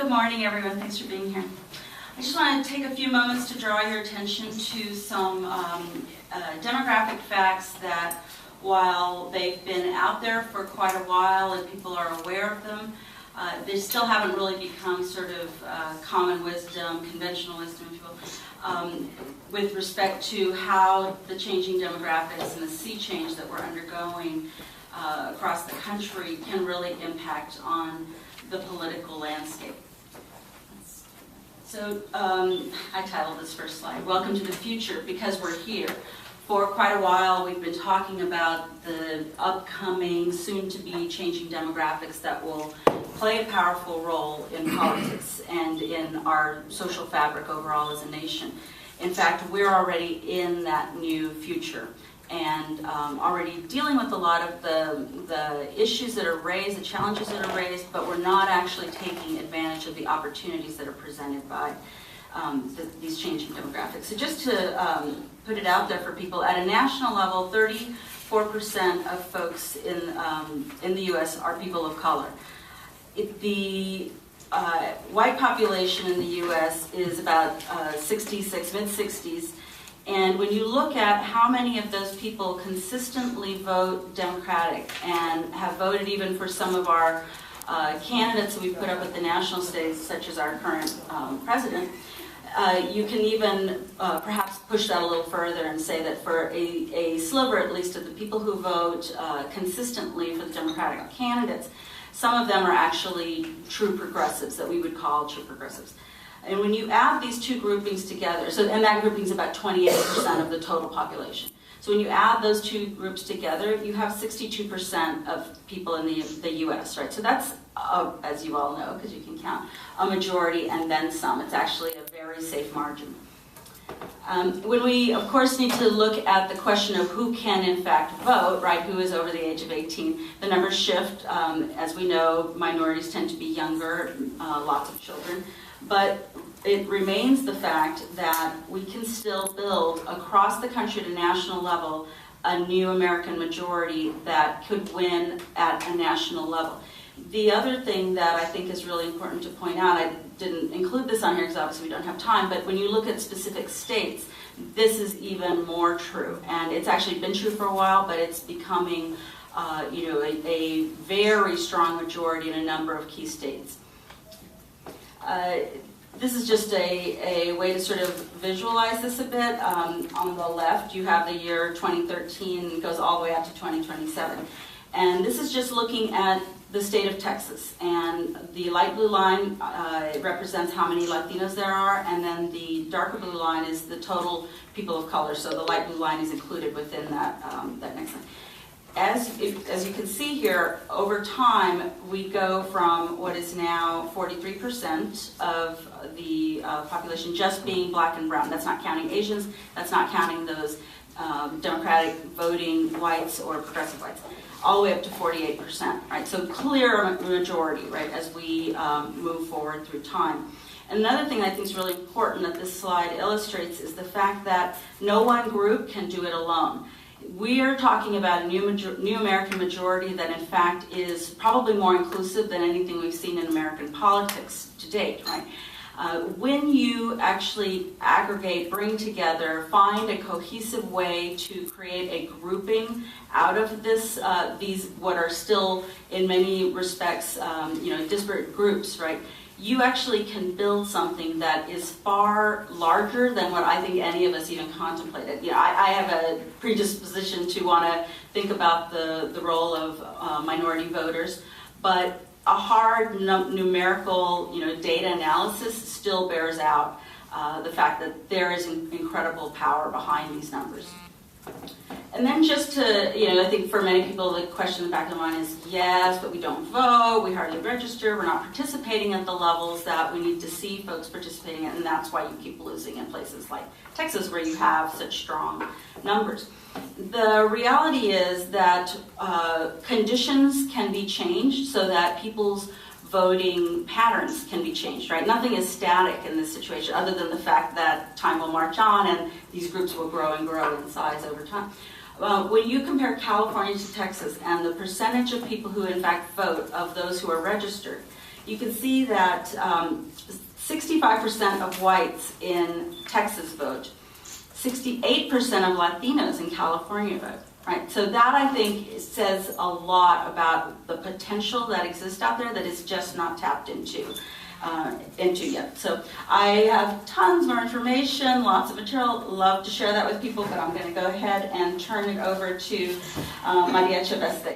Good morning, everyone. Thanks for being here. I just want to take a few moments to draw your attention to some demographic facts that, while they've been out there for quite a while and people are aware of them, they still haven't really become sort of common wisdom, conventional wisdom, if you will, with respect to how the changing demographics and the sea change that we're undergoing across the country can really impact on the political landscape. So I titled this first slide, Welcome to the Future, because we're here. For quite a while we've been talking about the upcoming, soon-to-be changing demographics that will play a powerful role in politics and in our social fabric overall as a nation. In fact, we're already in that new future and already dealing with a lot of the issues that are raised, the challenges that are raised, but we're not actually taking advantage of the opportunities that are presented by these changing demographics. So just to put it out there for people, at a national level, 34% of folks in the U.S. are people of color. The white population in the U.S. is about 66, mid-60s, and when you look at how many of those people consistently vote Democratic and have voted even for some of our candidates that we put up at the national stage, such as our current president, you can even perhaps push that a little further and say that for a sliver, at least, of the people who vote consistently for the Democratic candidates, some of them are actually true progressives, that we would call true progressives. And when you add these two groupings together, and that grouping is about 28% of the total population. So when you add those two groups together, you have 62% of people in the U.S., right? So that's, as you all know, because you can count, a majority and then some. It's actually a very safe margin. When we, of course, need to look at the question of who can, in fact, vote, right, who is over the age of 18, the numbers shift. As we know, minorities tend to be younger, lots of children. But it remains the fact that we can still build across the country at a national level a new American majority that could win at a national level. The other thing that I think is really important to point out, I didn't include this on here because obviously we don't have time, but when you look at specific states, this is even more true. And it's actually been true for a while, but it's becoming a very strong majority in a number of key states. This is just a way to sort of visualize this a bit. On the left, you have the year 2013, and goes all the way out to 2027. And this is just looking at the state of Texas. And the light blue line represents how many Latinos there are, and then the darker blue line is the total people of color. So the light blue line is included within that, that next line. As you can see here, over time, we go from what is now 43% of the population just being black and brown. That's not counting Asians. That's not counting those Democratic voting whites or progressive whites, all the way up to 48%, right? So clear majority, right, as we move forward through time. Another thing I think is really important that this slide illustrates is the fact that no one group can do it alone. We are talking about a new American majority that in fact is probably more inclusive than anything we've seen in American politics to date, right? When you actually aggregate, bring together, find a cohesive way to create a grouping out of this, these what are still in many respects, disparate groups, right? You actually can build something that is far larger than what I think any of us even contemplated. I have a predisposition to want to think about the role of minority voters, but a hard numerical data analysis still bears out the fact that there is incredible power behind these numbers. And then just to, I think for many people the question in the back of the mind is, yes, but we don't vote, we hardly register, we're not participating at the levels that we need to see folks participating at, and that's why you keep losing in places like Texas where you have such strong numbers. The reality is that conditions can be changed so that people's voting patterns can be changed, right? Nothing is static in this situation other than the fact that time will march on and these groups will grow and grow in size over time. When you compare California to Texas and the percentage of people who in fact vote of those who are registered, you can see that 65% of whites in Texas vote, 68% of Latinos in California vote. Right, so that I think says a lot about the potential that exists out there that is just not tapped into yet. So I have tons more information, lots of material, love to share that with people, but I'm going to go ahead and turn it over to Maria Chavez.